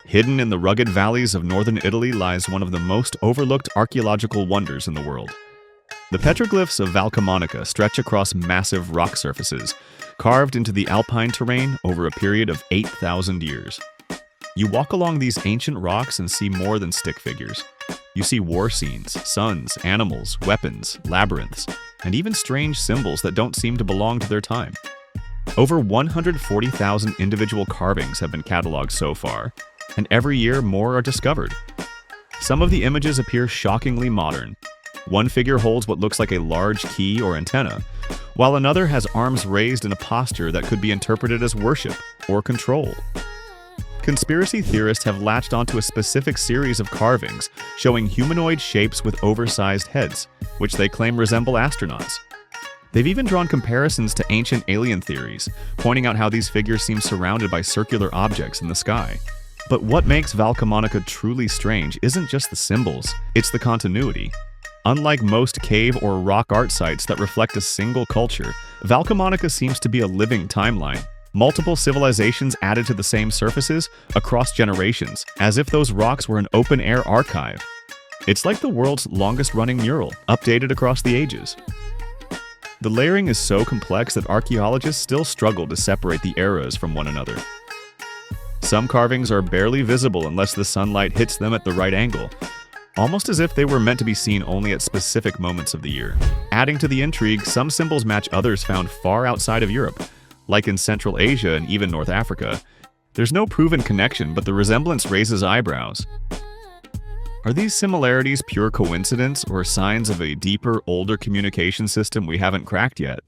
Hidden in the rugged valleys of northern Italy lies one of the most overlooked archaeological wonders in the world. The petroglyphs of Valcamonica stretch across massive rock surfaces, carved into the alpine terrain over a period of 8,000 years. You walk along these ancient rocks and see more than stick figures. You see war scenes, suns, animals, weapons, labyrinths, and even strange symbols that don't seem to belong to their time. Over 140,000 individual carvings have been cataloged so far, and every year more are discovered. Some of the images appear shockingly modern. One figure holds what looks like a large key or antenna, while another has arms raised in a posture that could be interpreted as worship or control. Conspiracy theorists have latched onto a specific series of carvings showing humanoid shapes with oversized heads, which they claim resemble astronauts. They've even drawn comparisons to ancient alien theories, pointing out how these figures seem surrounded by circular objects in the sky. But what makes Valcamonica truly strange isn't just the symbols, it's the continuity. Unlike most cave or rock art sites that reflect a single culture, Valcamonica seems to be a living timeline. Multiple civilizations added to the same surfaces across generations, as if those rocks were an open-air archive. It's like the world's longest-running mural, updated across the ages. The layering is so complex that archaeologists still struggle to separate the eras from one another. Some carvings are barely visible unless the sunlight hits them at the right angle, almost as if they were meant to be seen only at specific moments of the year. Adding to the intrigue, some symbols match others found far outside of Europe, like in Central Asia and even North Africa. There's no proven connection, but the resemblance raises eyebrows. Are these similarities pure coincidence or signs of a deeper, older communication system we haven't cracked yet?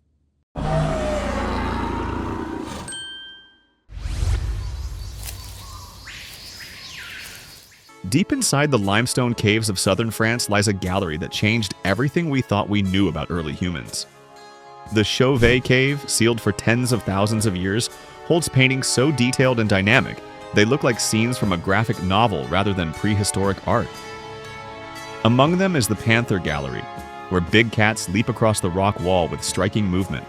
Deep inside the limestone caves of southern France lies a gallery that changed everything we thought we knew about early humans. The Chauvet cave, sealed for tens of thousands of years, holds paintings so detailed and dynamic, they look like scenes from a graphic novel rather than prehistoric art. Among them is the Panther Gallery, where big cats leap across the rock wall with striking movement.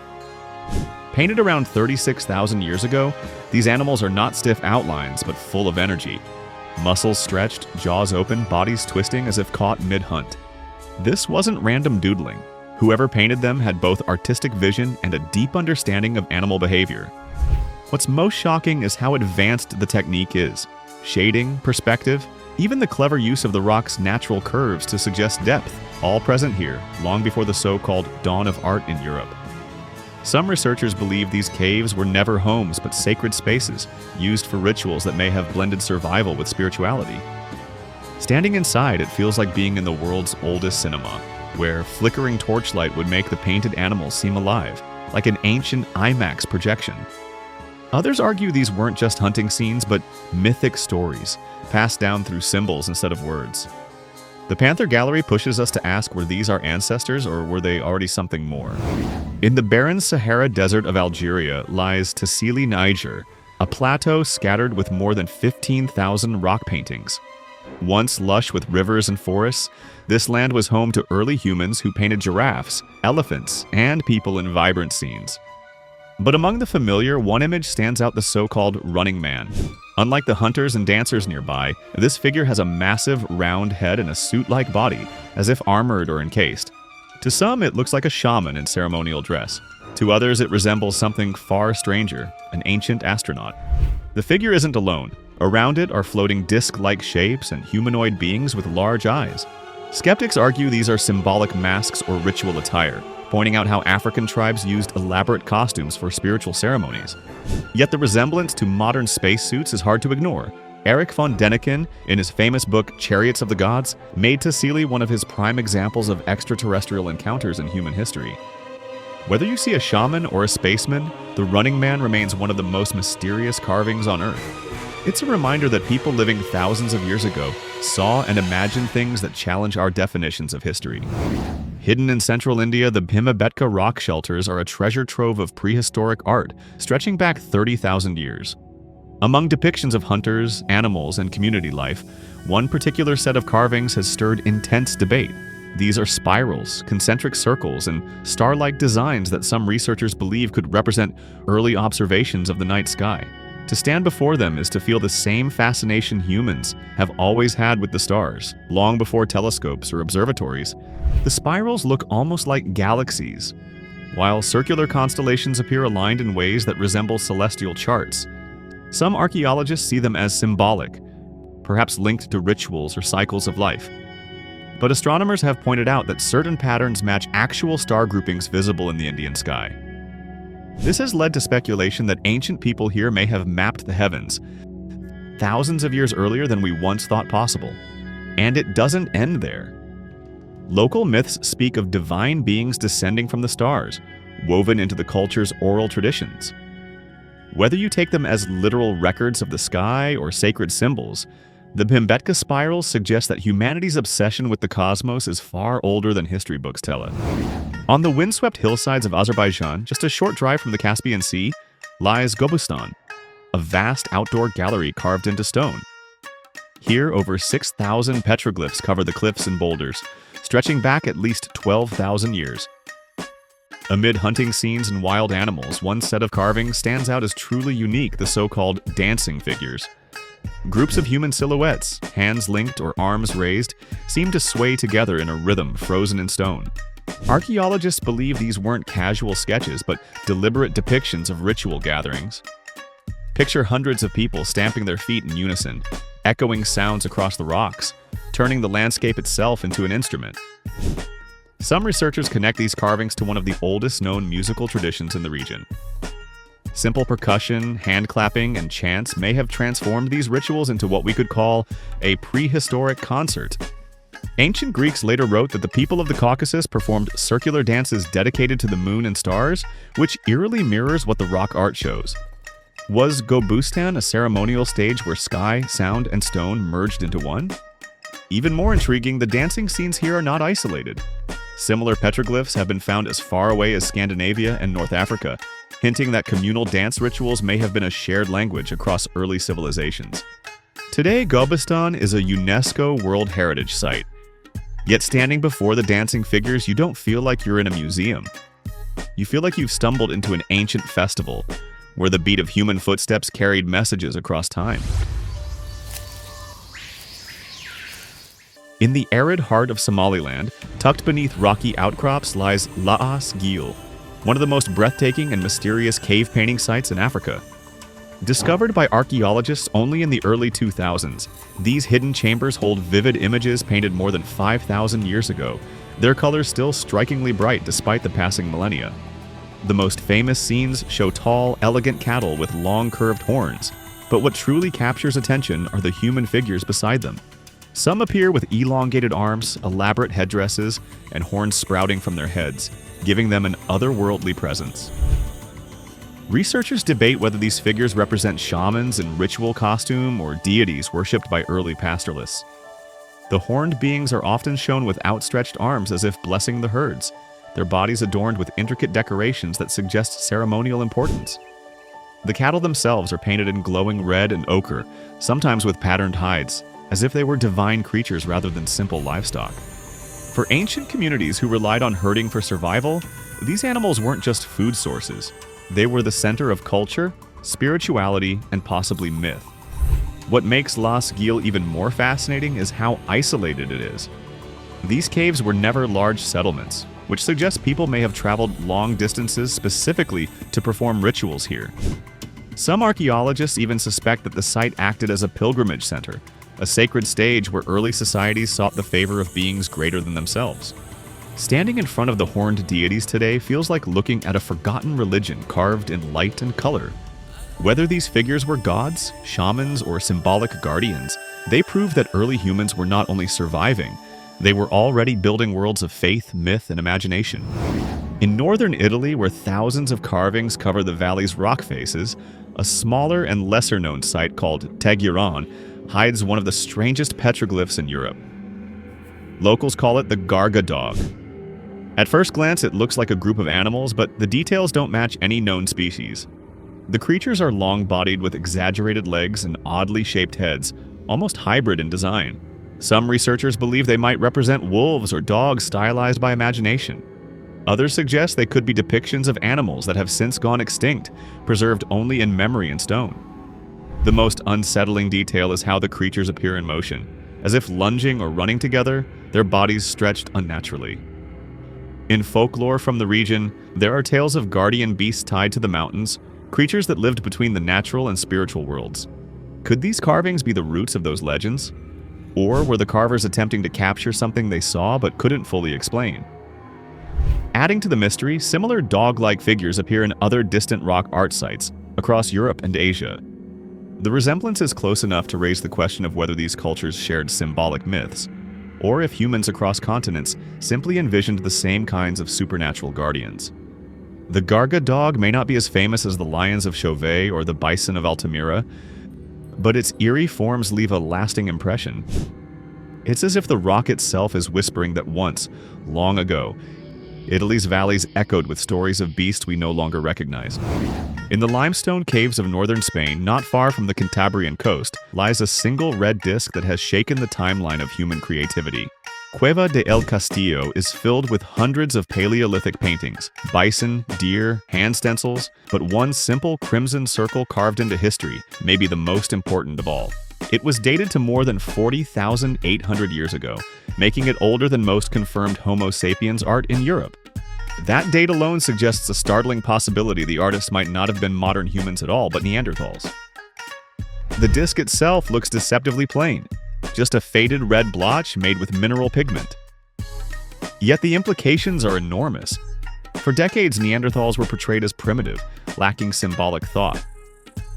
Painted around 36,000 years ago, these animals are not stiff outlines, but full of energy. Muscles stretched, jaws open, bodies twisting as if caught mid-hunt. This wasn't random doodling. Whoever painted them had both artistic vision and a deep understanding of animal behavior. What's most shocking is how advanced the technique is. Shading, perspective, even the clever use of the rock's natural curves to suggest depth, all present here, long before the so-called dawn of art in Europe. Some researchers believe these caves were never homes but sacred spaces, used for rituals that may have blended survival with spirituality. Standing inside, it feels like being in the world's oldest cinema, where flickering torchlight would make the painted animals seem alive, like an ancient IMAX projection. Others argue these weren't just hunting scenes, but mythic stories, passed down through symbols instead of words. The Panther Gallery pushes us to ask, were these our ancestors or were they already something more? In the barren Sahara Desert of Algeria lies Tassili, Niger, a plateau scattered with more than 15,000 rock paintings. Once lush with rivers and forests, this land was home to early humans who painted giraffes, elephants, and people in vibrant scenes. But among the familiar, one image stands out: the so-called running man. Unlike the hunters and dancers nearby, this figure has a massive, round head and a suit-like body, as if armored or encased. To some, it looks like a shaman in ceremonial dress. To others, it resembles something far stranger, an ancient astronaut. The figure isn't alone. Around it are floating disc-like shapes and humanoid beings with large eyes. Skeptics argue these are symbolic masks or ritual attire, pointing out how African tribes used elaborate costumes for spiritual ceremonies. Yet the resemblance to modern spacesuits is hard to ignore. Erich von Däniken, in his famous book Chariots of the Gods, made Tassili one of his prime examples of extraterrestrial encounters in human history. Whether you see a shaman or a spaceman, the running man remains one of the most mysterious carvings on Earth. It's a reminder that people living thousands of years ago saw and imagined things that challenge our definitions of history. Hidden in central India, the Bhimbetka rock shelters are a treasure trove of prehistoric art stretching back 30,000 years. Among depictions of hunters, animals, and community life, one particular set of carvings has stirred intense debate. These are spirals, concentric circles, and star-like designs that some researchers believe could represent early observations of the night sky. To stand before them is to feel the same fascination humans have always had with the stars, long before telescopes or observatories. The spirals look almost like galaxies, while circular constellations appear aligned in ways that resemble celestial charts. Some archaeologists see them as symbolic, perhaps linked to rituals or cycles of life. But astronomers have pointed out that certain patterns match actual star groupings visible in the Indian sky. This has led to speculation that ancient people here may have mapped the heavens thousands of years earlier than we once thought possible. And it doesn't end there. Local myths speak of divine beings descending from the stars, woven into the culture's oral traditions. Whether you take them as literal records of the sky or sacred symbols, the Bhimbetka spirals suggest that humanity's obsession with the cosmos is far older than history books tell it. On the windswept hillsides of Azerbaijan, just a short drive from the Caspian Sea, lies Gobustan, a vast outdoor gallery carved into stone. Here, over 6,000 petroglyphs cover the cliffs and boulders, stretching back at least 12,000 years. Amid hunting scenes and wild animals, one set of carvings stands out as truly unique, the so-called dancing figures. Groups of human silhouettes, hands linked or arms raised, seem to sway together in a rhythm frozen in stone. Archaeologists believe these weren't casual sketches, but deliberate depictions of ritual gatherings. Picture hundreds of people stamping their feet in unison, echoing sounds across the rocks, turning the landscape itself into an instrument. Some researchers connect these carvings to one of the oldest known musical traditions in the region. Simple percussion, hand clapping, and chants may have transformed these rituals into what we could call a prehistoric concert. Ancient Greeks later wrote that the people of the Caucasus performed circular dances dedicated to the moon and stars, which eerily mirrors what the rock art shows. Was Gobustan a ceremonial stage where sky, sound, and stone merged into one? Even more intriguing, the dancing scenes here are not isolated. Similar petroglyphs have been found as far away as Scandinavia and North Africa, hinting that communal dance rituals may have been a shared language across early civilizations. Today, Gobustan is a UNESCO World Heritage Site. Yet standing before the dancing figures, you don't feel like you're in a museum. You feel like you've stumbled into an ancient festival, where the beat of human footsteps carried messages across time. In the arid heart of Somaliland, tucked beneath rocky outcrops lies Laas Gil, one of the most breathtaking and mysterious cave painting sites in Africa. Discovered by archaeologists only in the early 2000s, these hidden chambers hold vivid images painted more than 5,000 years ago, their colors still strikingly bright despite the passing millennia. The most famous scenes show tall, elegant cattle with long curved horns, but what truly captures attention are the human figures beside them. Some appear with elongated arms, elaborate headdresses, and horns sprouting from their heads, giving them an otherworldly presence. Researchers debate whether these figures represent shamans in ritual costume or deities worshipped by early pastoralists. The horned beings are often shown with outstretched arms as if blessing the herds, their bodies adorned with intricate decorations that suggest ceremonial importance. The cattle themselves are painted in glowing red and ochre, sometimes with patterned hides, as if they were divine creatures rather than simple livestock. For ancient communities who relied on herding for survival, these animals weren't just food sources. They were the center of culture, spirituality, and possibly myth. What makes Laas Gil even more fascinating is how isolated it is. These caves were never large settlements, which suggests people may have traveled long distances specifically to perform rituals here. Some archaeologists even suspect that the site acted as a pilgrimage center, a sacred stage where early societies sought the favor of beings greater than themselves. Standing in front of the horned deities today feels like looking at a forgotten religion carved in light and color. Whether these figures were gods, shamans, or symbolic guardians, they prove that early humans were not only surviving, they were already building worlds of faith, myth, and imagination. In northern Italy, where thousands of carvings cover the valley's rock faces, a smaller and lesser-known site called Teguran hides one of the strangest petroglyphs in Europe. Locals call it the Garga dog. At first glance, it looks like a group of animals, but the details don't match any known species. The creatures are long-bodied with exaggerated legs and oddly shaped heads, almost hybrid in design. Some researchers believe they might represent wolves or dogs stylized by imagination. Others suggest they could be depictions of animals that have since gone extinct, preserved only in memory and stone. The most unsettling detail is how the creatures appear in motion. As if lunging or running together, their bodies stretched unnaturally. In folklore from the region, there are tales of guardian beasts tied to the mountains, creatures that lived between the natural and spiritual worlds. Could these carvings be the roots of those legends? Or were the carvers attempting to capture something they saw but couldn't fully explain? Adding to the mystery, similar dog-like figures appear in other distant rock art sites across Europe and Asia. The resemblance is close enough to raise the question of whether these cultures shared symbolic myths, or if humans across continents simply envisioned the same kinds of supernatural guardians. The Garga dog may not be as famous as the lions of Chauvet or the bison of Altamira, but its eerie forms leave a lasting impression. It's as if the rock itself is whispering that once, long ago, Italy's valleys echoed with stories of beasts we no longer recognize. In the limestone caves of northern Spain, not far from the Cantabrian coast, lies a single red disc that has shaken the timeline of human creativity. Cueva de El Castillo is filled with hundreds of Paleolithic paintings, bison, deer, hand stencils, but one simple crimson circle carved into history may be the most important of all. It was dated to more than 40,800 years ago, making it older than most confirmed Homo sapiens art in Europe. That date alone suggests a startling possibility the artists might not have been modern humans at all, but Neanderthals. The disc itself looks deceptively plain, just a faded red blotch made with mineral pigment. Yet the implications are enormous. For decades, Neanderthals were portrayed as primitive, lacking symbolic thought.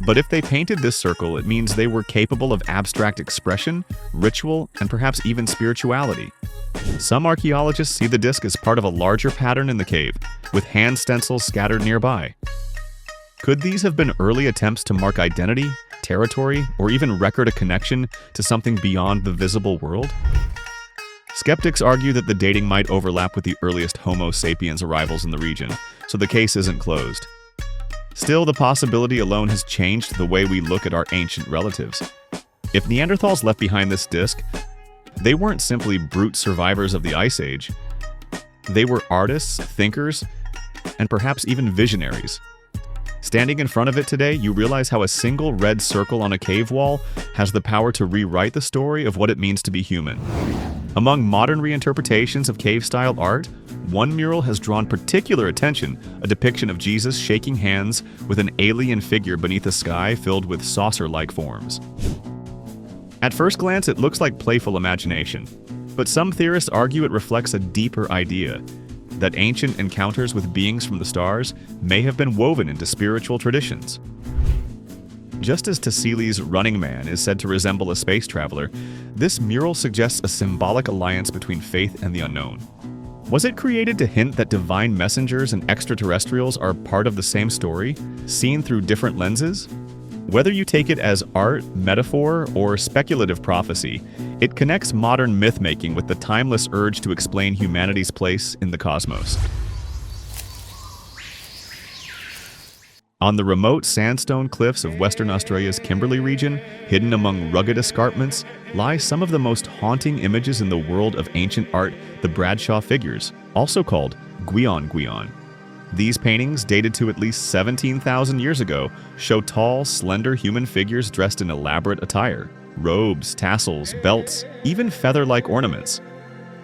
But if they painted this circle, it means they were capable of abstract expression, ritual, and perhaps even spirituality. Some archaeologists see the disc as part of a larger pattern in the cave, with hand stencils scattered nearby. Could these have been early attempts to mark identity, territory, or even record a connection to something beyond the visible world? Skeptics argue that the dating might overlap with the earliest Homo sapiens arrivals in the region, so the case isn't closed. Still, the possibility alone has changed the way we look at our ancient relatives. If Neanderthals left behind this disc, they weren't simply brute survivors of the Ice Age. They were artists, thinkers, and perhaps even visionaries. Standing in front of it today, you realize how a single red circle on a cave wall has the power to rewrite the story of what it means to be human. Among modern reinterpretations of cave-style art, one mural has drawn particular attention, a depiction of Jesus shaking hands with an alien figure beneath a sky filled with saucer-like forms. At first glance, it looks like playful imagination, but some theorists argue it reflects a deeper idea, that ancient encounters with beings from the stars may have been woven into spiritual traditions. Just as Tassili's Running Man is said to resemble a space traveler, this mural suggests a symbolic alliance between faith and the unknown. Was it created to hint that divine messengers and extraterrestrials are part of the same story, seen through different lenses? Whether you take it as art, metaphor, or speculative prophecy, it connects modern myth-making with the timeless urge to explain humanity's place in the cosmos. On the remote sandstone cliffs of Western Australia's Kimberley region, hidden among rugged escarpments, lie some of the most haunting images in the world of ancient art, the Bradshaw figures, also called Gwion Gwion. These paintings, dated to at least 17,000 years ago, show tall, slender human figures dressed in elaborate attire. Robes, tassels, belts, even feather-like ornaments.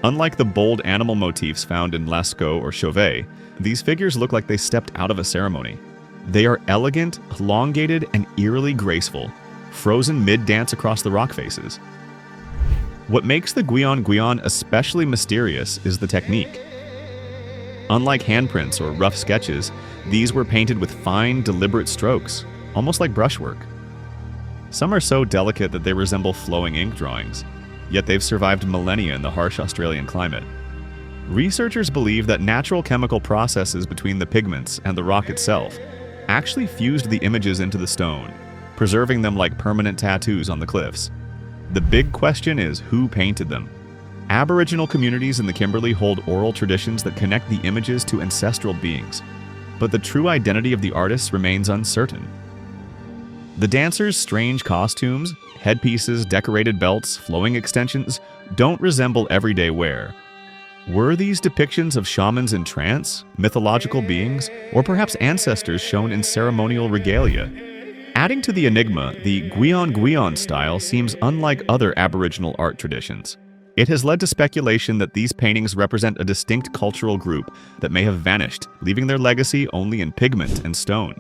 Unlike the bold animal motifs found in Lascaux or Chauvet, these figures look like they stepped out of a ceremony. They are elegant, elongated, and eerily graceful, frozen mid-dance across the rock faces. What makes the Gwion Gwion especially mysterious is the technique. Unlike handprints or rough sketches, these were painted with fine, deliberate strokes, almost like brushwork. Some are so delicate that they resemble flowing ink drawings, yet they've survived millennia in the harsh Australian climate. Researchers believe that natural chemical processes between the pigments and the rock itself actually fused the images into the stone, preserving them like permanent tattoos on the cliffs. The big question is, who painted them? Aboriginal communities in the Kimberley hold oral traditions that connect the images to ancestral beings, but the true identity of the artists remains uncertain. The dancers' strange costumes, headpieces, decorated belts, flowing extensions don't resemble everyday wear. Were these depictions of shamans in trance, mythological beings, or perhaps ancestors shown in ceremonial regalia? Adding to the enigma, the Gwion Gwion style seems unlike other Aboriginal art traditions. It has led to speculation that these paintings represent a distinct cultural group that may have vanished, leaving their legacy only in pigment and stone.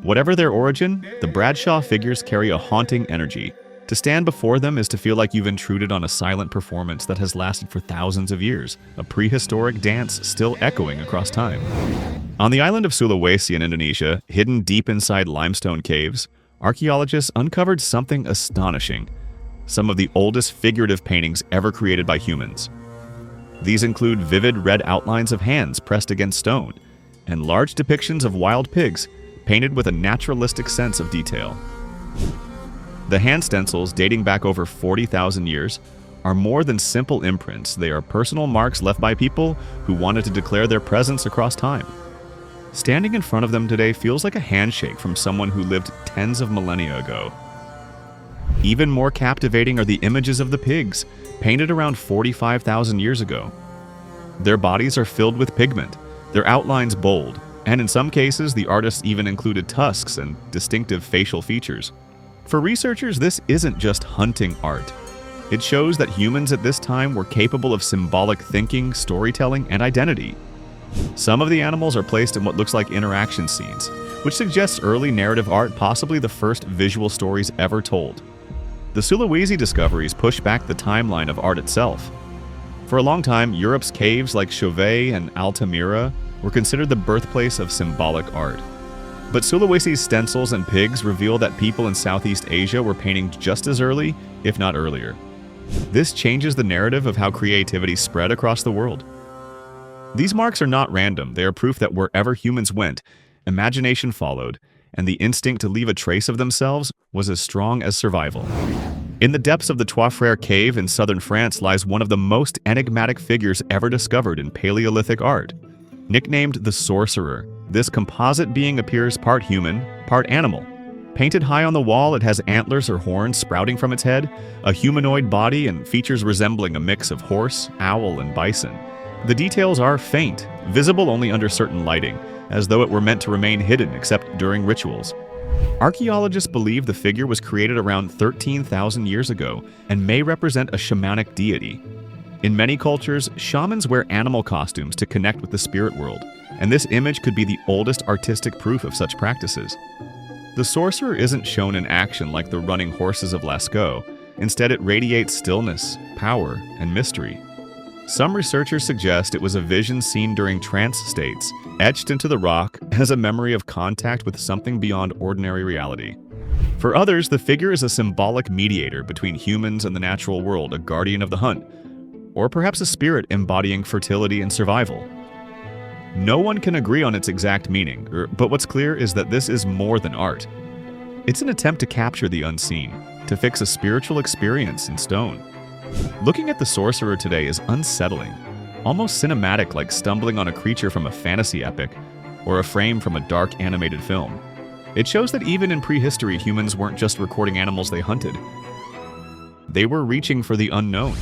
Whatever their origin, the Bradshaw figures carry a haunting energy. To stand before them is to feel like you've intruded on a silent performance that has lasted for thousands of years, a prehistoric dance still echoing across time. On the island of Sulawesi in Indonesia, hidden deep inside limestone caves, archaeologists uncovered something astonishing: some of the oldest figurative paintings ever created by humans. These include vivid red outlines of hands pressed against stone, and large depictions of wild pigs, painted with a naturalistic sense of detail. The hand stencils, dating back over 40,000 years, are more than simple imprints. They are personal marks left by people who wanted to declare their presence across time. Standing in front of them today feels like a handshake from someone who lived tens of millennia ago. Even more captivating are the images of the pigs, painted around 45,000 years ago. Their bodies are filled with pigment, their outlines bold, and in some cases the artists even included tusks and distinctive facial features. For researchers, this isn't just hunting art. It shows that humans at this time were capable of symbolic thinking, storytelling, and identity. Some of the animals are placed in what looks like interaction scenes, which suggests early narrative art, possibly the first visual stories ever told. The Sulawesi discoveries push back the timeline of art itself. For a long time, Europe's caves like Chauvet and Altamira were considered the birthplace of symbolic art. But Sulawesi's stencils and pigs reveal that people in Southeast Asia were painting just as early, if not earlier. This changes the narrative of how creativity spread across the world. These marks are not random. They are proof that wherever humans went, imagination followed, and the instinct to leave a trace of themselves was as strong as survival. In the depths of the Trois Frères cave in southern France lies one of the most enigmatic figures ever discovered in Paleolithic art. Nicknamed the Sorcerer, this composite being appears part human, part animal. Painted high on the wall, it has antlers or horns sprouting from its head, a humanoid body, and features resembling a mix of horse, owl, and bison. The details are faint, visible only under certain lighting, as though it were meant to remain hidden except during rituals. Archaeologists believe the figure was created around 13,000 years ago and may represent a shamanic deity. In many cultures, shamans wear animal costumes to connect with the spirit world, and this image could be the oldest artistic proof of such practices. The sorcerer isn't shown in action like the running horses of Lascaux. Instead, it radiates stillness, power, and mystery. Some researchers suggest it was a vision seen during trance states, etched into the rock as a memory of contact with something beyond ordinary reality. For others, the figure is a symbolic mediator between humans and the natural world, a guardian of the hunt, or perhaps a spirit embodying fertility and survival. No one can agree on its exact meaning, but what's clear is that this is more than art. It's an attempt to capture the unseen, to fix a spiritual experience in stone. Looking at the sorcerer today is unsettling, almost cinematic, like stumbling on a creature from a fantasy epic or a frame from a dark animated film. It shows that even in prehistory, humans weren't just recording animals they hunted. They were reaching for the unknown.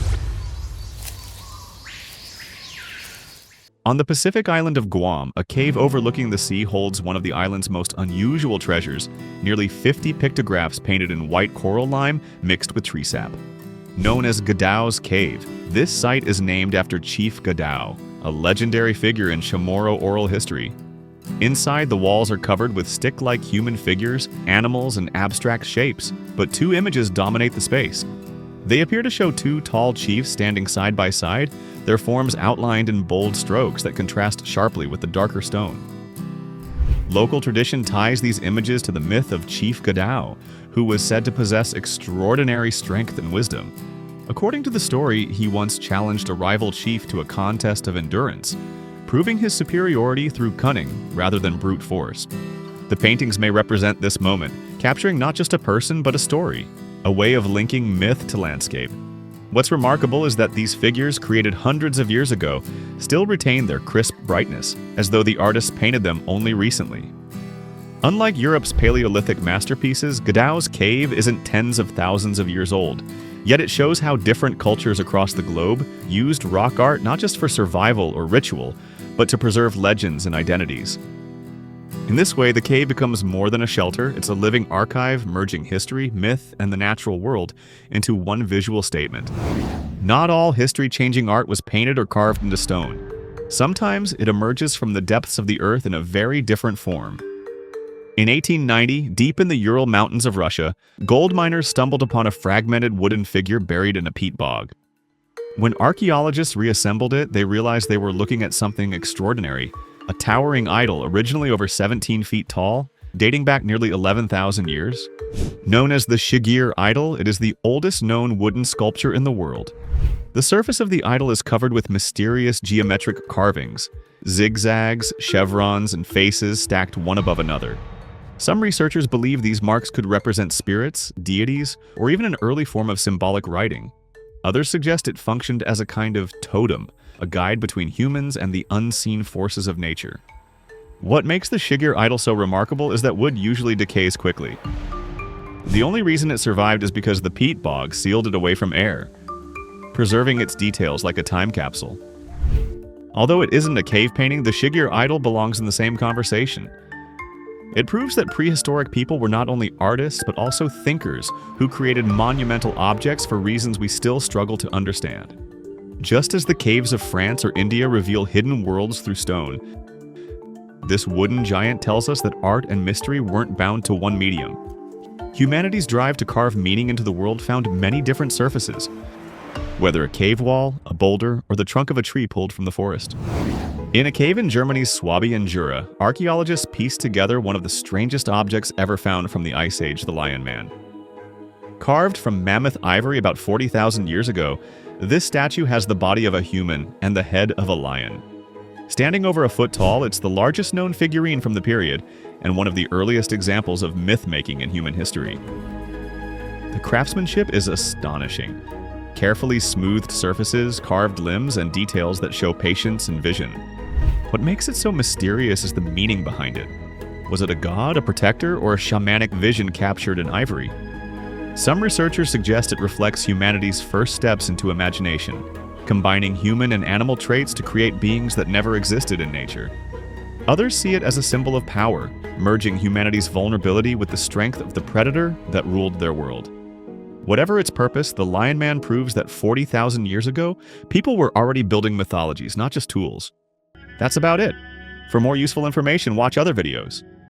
On the Pacific island of Guam, a cave overlooking the sea holds one of the island's most unusual treasures, nearly 50 pictographs painted in white coral lime mixed with tree sap. Known as Gadao's Cave, this site is named after Chief Gadao, a legendary figure in Chamorro oral history. Inside, the walls are covered with stick-like human figures, animals, and abstract shapes, but two images dominate the space. They appear to show two tall chiefs standing side by side, their forms outlined in bold strokes that contrast sharply with the darker stone. Local tradition ties these images to the myth of Chief Gadao, who was said to possess extraordinary strength and wisdom. According to the story, he once challenged a rival chief to a contest of endurance, proving his superiority through cunning rather than brute force. The paintings may represent this moment, capturing not just a person but a story, a way of linking myth to landscape. What's remarkable is that these figures, created hundreds of years ago, still retain their crisp brightness, as though the artists painted them only recently. Unlike Europe's Paleolithic masterpieces, Gadao's cave isn't tens of thousands of years old, yet it shows how different cultures across the globe used rock art not just for survival or ritual, but to preserve legends and identities. In this way, the cave becomes more than a shelter. It's a living archive merging history, myth, and the natural world into one visual statement. Not all history-changing art was painted or carved into stone. Sometimes it emerges from the depths of the earth in a very different form. In 1890, deep in the Ural Mountains of Russia, gold miners stumbled upon a fragmented wooden figure buried in a peat bog. When archaeologists reassembled it, they realized they were looking at something extraordinary. A towering idol originally over 17 feet tall, dating back nearly 11,000 years. Known as the Shigir idol, it is the oldest known wooden sculpture in the world. The surface of the idol is covered with mysterious geometric carvings, zigzags, chevrons, and faces stacked one above another. Some researchers believe these marks could represent spirits, deities, or even an early form of symbolic writing. Others suggest it functioned as a kind of totem, a guide between humans and the unseen forces of nature. What makes the Shigir idol so remarkable is that wood usually decays quickly. The only reason it survived is because the peat bog sealed it away from air, preserving its details like a time capsule. Although it isn't a cave painting, the Shigir idol belongs in the same conversation. It proves that prehistoric people were not only artists, but also thinkers who created monumental objects for reasons we still struggle to understand. Just as the caves of France or India reveal hidden worlds through stone, this wooden giant tells us that art and mystery weren't bound to one medium. Humanity's drive to carve meaning into the world found many different surfaces, whether a cave wall, a boulder, or the trunk of a tree pulled from the forest. In a cave in Germany's Swabian Jura, archaeologists pieced together one of the strangest objects ever found from the Ice Age, the Lion Man. Carved from mammoth ivory about 40,000 years ago, this statue has the body of a human and the head of a lion. Standing over a foot tall, it's the largest known figurine from the period and one of the earliest examples of myth-making in human history. The craftsmanship is astonishing. Carefully smoothed surfaces, carved limbs, and details that show patience and vision. What makes it so mysterious is the meaning behind it. Was it a god, a protector, or a shamanic vision captured in ivory? Some researchers suggest it reflects humanity's first steps into imagination, combining human and animal traits to create beings that never existed in nature. Others see it as a symbol of power, merging humanity's vulnerability with the strength of the predator that ruled their world. Whatever its purpose, the Lion Man proves that 40,000 years ago, people were already building mythologies, not just tools. That's about it. For more useful information, watch other videos.